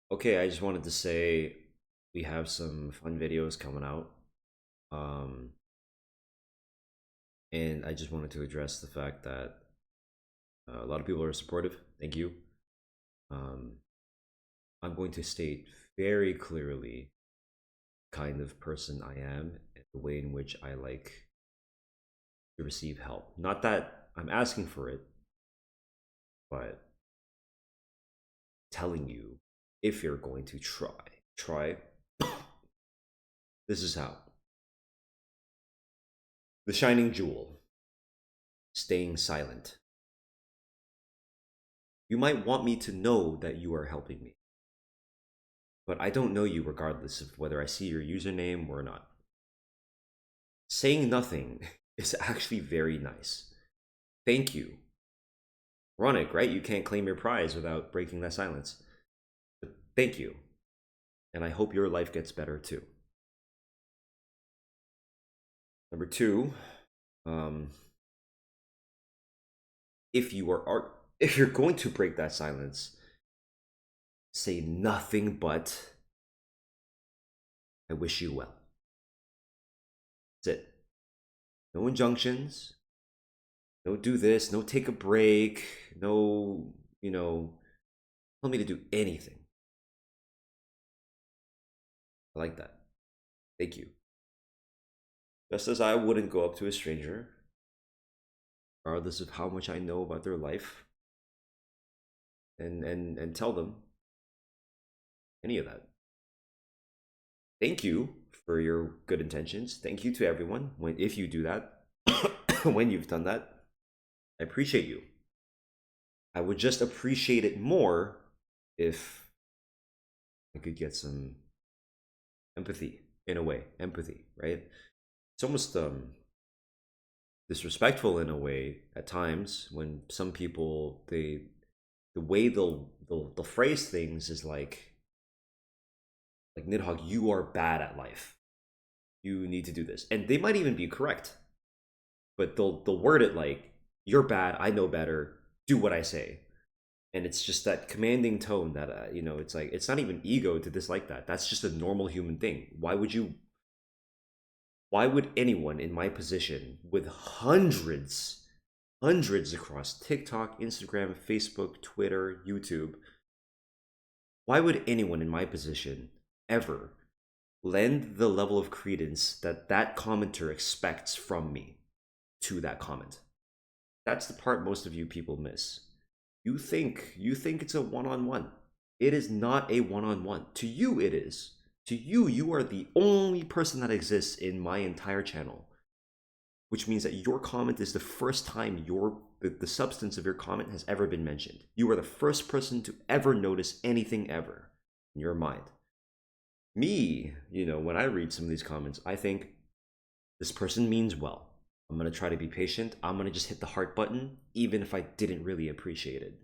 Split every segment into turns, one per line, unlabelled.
Okay, I just wanted to say we have some fun videos coming out. Um, and I just wanted to address the fact that a lot of people are supportive. Thank you. Um, I'm going to state very clearly kind of person I am and the way in which I like to receive help. Not that I'm asking for it, but telling you if you're going to try. This is how. The shining jewel, staying silent. You might want me to know that you are helping me, but I don't know you regardless of whether I see your username or not. Saying nothing is actually very nice. Thank you. Ironic, right? You can't claim your prize without breaking that silence. But thank you. And I hope your life gets better too. Number two, um, if you're going to break that silence, say nothing but I wish you well. That's it. No injunctions. No do this, no take a break, no, tell me to do anything. I like that. Thank you. Just as I wouldn't go up to a stranger, regardless of how much I know about their life, and tell them any of that. Thank you for your good intentions. Thank you to everyone if you do that. When you've done that, I appreciate you. I would just appreciate it more if I could get some empathy in a way. Empathy, right? It's almost disrespectful in a way at times when some people the way they'll phrase things is like Nidhogg, you are bad at life. You need to do this, and they might even be correct, but they'll word it like you're bad. I know better. Do what I say, and it's just that commanding tone that it's like it's not even ego to dislike that. That's just a normal human thing. Why would anyone in my position with hundreds across TikTok, Instagram, Facebook, Twitter, YouTube, why would anyone in my position ever lend the level of credence that that commenter expects from me to that comment? That's the part most of you people miss. You think it's a one-on-one. It is not a one-on-one. To you it is. To you, you are the only person that exists in my entire channel, which means that your comment is the first time the substance of your comment has ever been mentioned. You are the first person to ever notice anything ever in your mind. Me, when I read some of these comments, I think this person means well. I'm going to try to be patient. I'm going to just hit the heart button even if I didn't really appreciate it.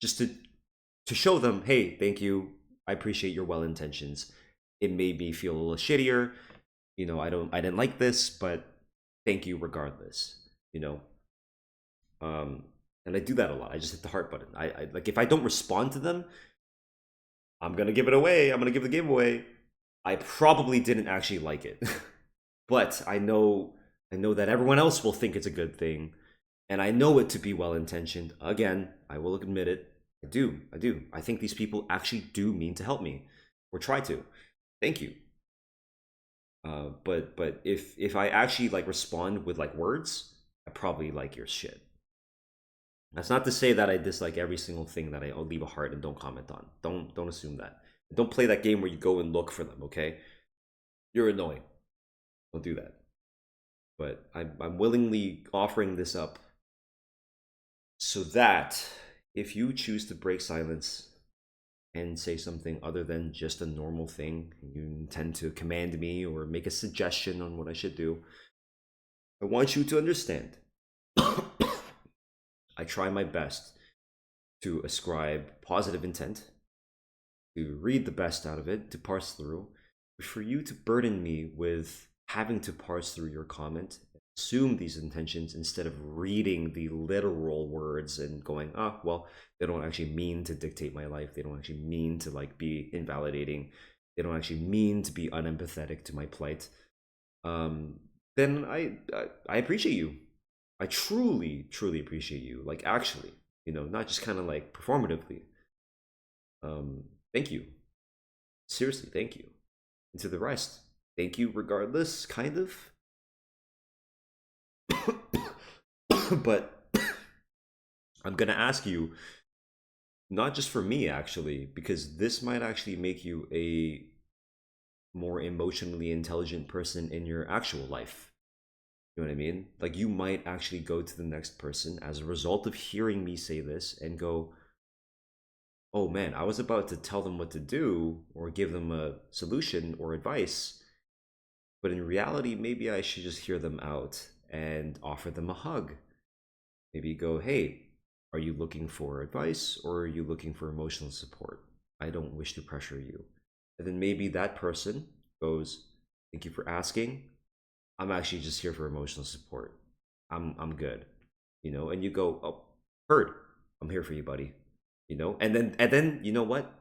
Just to show them, "Hey, thank you. I appreciate your well intentions. It made me feel a little shittier. I didn't like this, but thank you regardless." You know, and I do that a lot. I just hit the heart button. I like if I don't respond to them, I'm gonna give it away. I'm gonna give the game away. I probably didn't actually like it, but I know that everyone else will think it's a good thing, and I know it to be well intentioned. Again, I will admit it. I do. I think these people actually do mean to help me, or try to. Thank you. But if I actually like respond with like words, I probably like your shit. That's not to say that I dislike every single thing that I'll leave a heart and don't comment on. Don't assume that. Don't play that game where you go and look for them. Okay, you're annoying. Don't do that. But I'm willingly offering this up so that if you choose to break silence and say something other than just a normal thing, you intend to command me or make a suggestion on what I should do, I want you to understand. I try my best to ascribe positive intent, to read the best out of it, to parse through. But for you to burden me with having to parse through your comment, assume these intentions instead of reading the literal words and going, oh, well, they don't actually mean to dictate my life. They don't actually mean to like be invalidating. They don't actually mean to be unempathetic to my plight. Um, then I appreciate you. I truly, truly appreciate you. Like actually, not just kind of like performatively. Um, Thank you. Seriously, thank you. And to the rest, thank you regardless, kind of. But I'm gonna ask you, not just for me actually, because this might actually make you a more emotionally intelligent person in your actual life. You know what I mean? Like you might actually go to the next person as a result of hearing me say this and go, oh man, I was about to tell them what to do or give them a solution or advice, but in reality, maybe I should just hear them out and offer them a hug. Maybe go, hey, are you looking for advice or are you looking for emotional support? I don't wish to pressure you. And then maybe that person goes, thank you for asking. I'm actually just here for emotional support. I'm good. And you go, oh, heard. I'm here for you, buddy. And then you know what?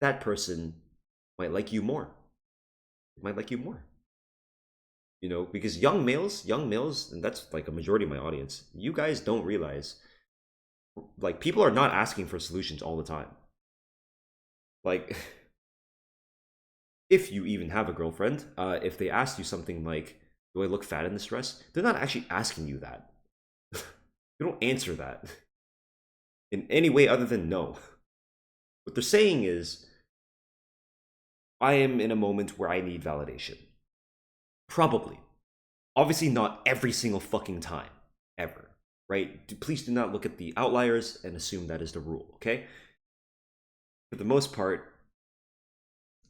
That person might like you more. Might like you more. Because young males, and that's like a majority of my audience, you guys don't realize, like, people are not asking for solutions all the time. Like, if you even have a girlfriend, if they ask you something like, do I look fat in this dress? They're not actually asking you that. You don't answer that in any way other than no. What they're saying is, I am in a moment where I need validation. Probably. Obviously, not every single fucking time, ever, right? Please do not look at the outliers and assume that is the rule, okay? For the most part,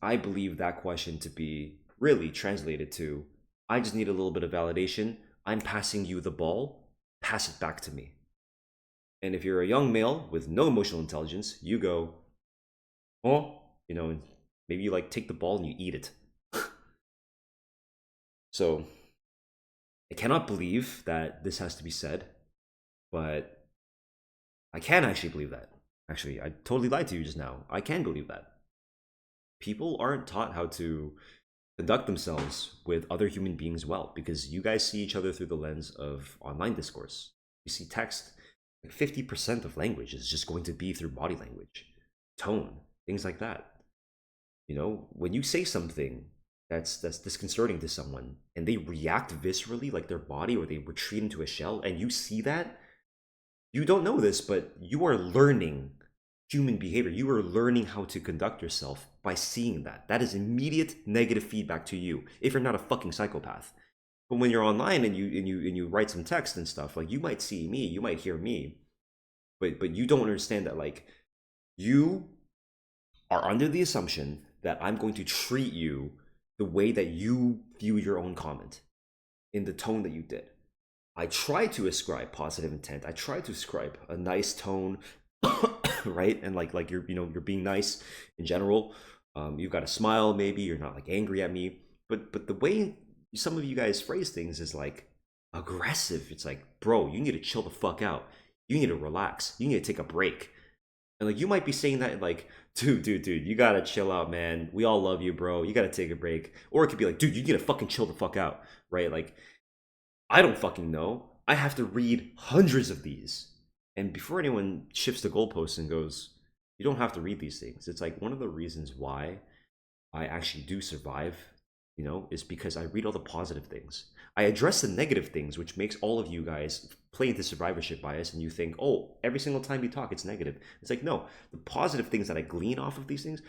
I believe that question to be really translated to, I just need a little bit of validation. I'm passing you the ball, pass it back to me. And if you're a young male with no emotional intelligence, you go, oh, and maybe you like take the ball and you eat it. So I cannot believe that this has to be said, but I can actually believe that. Actually, I totally lied to you just now. I can believe that. People aren't taught how to conduct themselves with other human beings well because you guys see each other through the lens of online discourse. You see text, like 50% of language is just going to be through body language, tone, things like that. When you say something that's disconcerting to someone and they react viscerally like their body or they retreat into a shell and you see that, you don't know this, but you are learning human behavior. You are learning how to conduct yourself by seeing that. That is immediate negative feedback to you if you're not a fucking psychopath. But when you're online and you write some text and stuff, like you might see me, you might hear me, but you don't understand that like you are under the assumption that I'm going to treat you the way that you view your own comment in the tone that you did. I try to ascribe positive intent. I try to ascribe a nice tone, right? And like you're being nice in general. You've got a smile, maybe you're not like angry at me, but the way some of you guys phrase things is like aggressive. It's like, bro, you need to chill the fuck out. You need to relax. You need to take a break. And like you might be saying that like, dude, you gotta chill out, man. We all love you, bro. You gotta take a break. Or it could be like, dude, you need to fucking chill the fuck out, right? Like, I don't fucking know. I have to read hundreds of these. And before anyone shifts the goalposts and goes, you don't have to read these things. It's like one of the reasons why I actually do survive, is because I read all the positive things. I address the negative things, which makes all of you guys play into survivorship bias and you think, oh, every single time you talk, it's negative. It's like, no, the positive things that I glean off of these things,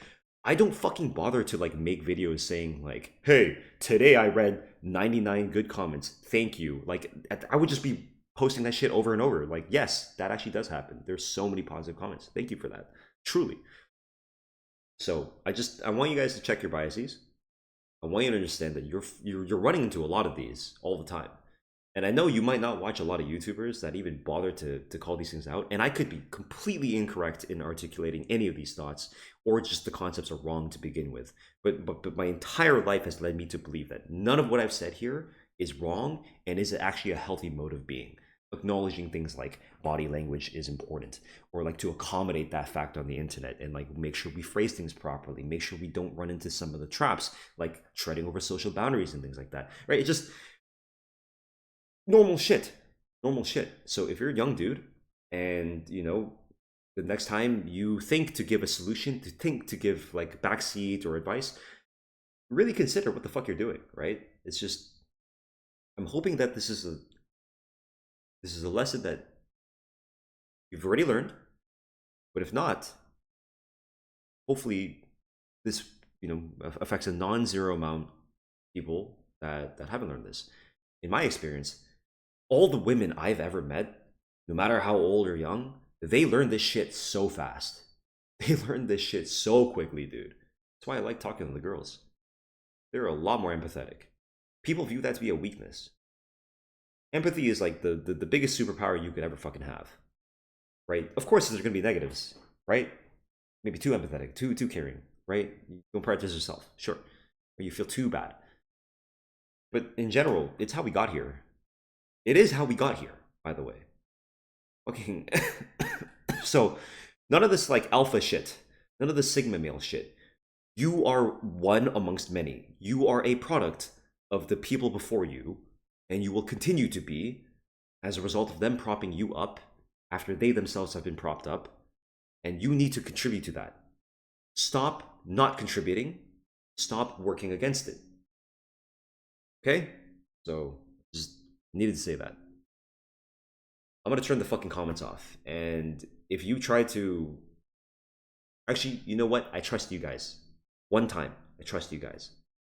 I don't fucking bother to like make videos saying like, hey, today I read 99 good comments. Thank you. Like I would just be posting that shit over and over. Like, yes, that actually does happen. There's so many positive comments. Thank you for that. Truly. So I want you guys to check your biases. I want you to understand that you're running into a lot of these all the time. And I know you might not watch a lot of YouTubers that even bother to call these things out. And I could be completely incorrect in articulating any of these thoughts, or just the concepts are wrong to begin with. But my entire life has led me to believe that none of what I've said here is wrong, and is it actually a healthy mode of being? Acknowledging things like body language is important, or like to accommodate that fact on the internet, and like make sure we phrase things properly, make sure we don't run into some of the traps like treading over social boundaries and things like that, right? It's just normal shit. Normal shit. So if you're a young dude and the next time you think to give a solution, to think to give like backseat or advice, really consider what the fuck you're doing, right? It's just, I'm hoping that this is a lesson that you've already learned, but if not, hopefully this affects a non-zero amount of people that haven't learned this. In my experience, all the women I've ever met, no matter how old or young, they learn this shit so fast. They learn this shit so quickly, dude. That's why I like talking to the girls. They're a lot more empathetic. People view that to be a weakness. Empathy is like the biggest superpower you could ever fucking have, right? Of course, there's gonna be negatives, right? Maybe too empathetic, too caring, right? You don't prioritize yourself, sure, or you feel too bad. But in general, it's how we got here. It is how we got here, by the way. Okay, so none of this like alpha shit, none of the sigma male shit. You are one amongst many. You are a product of the people before you, and you will continue to be as a result of them propping you up after they themselves have been propped up, and you need to contribute to that. Stop not contributing. Stop working against it. Okay? So, just needed to say that. I'm gonna turn the fucking comments off. And if you try to. Actually, you know what? I trust you guys. One time, I trust you guys.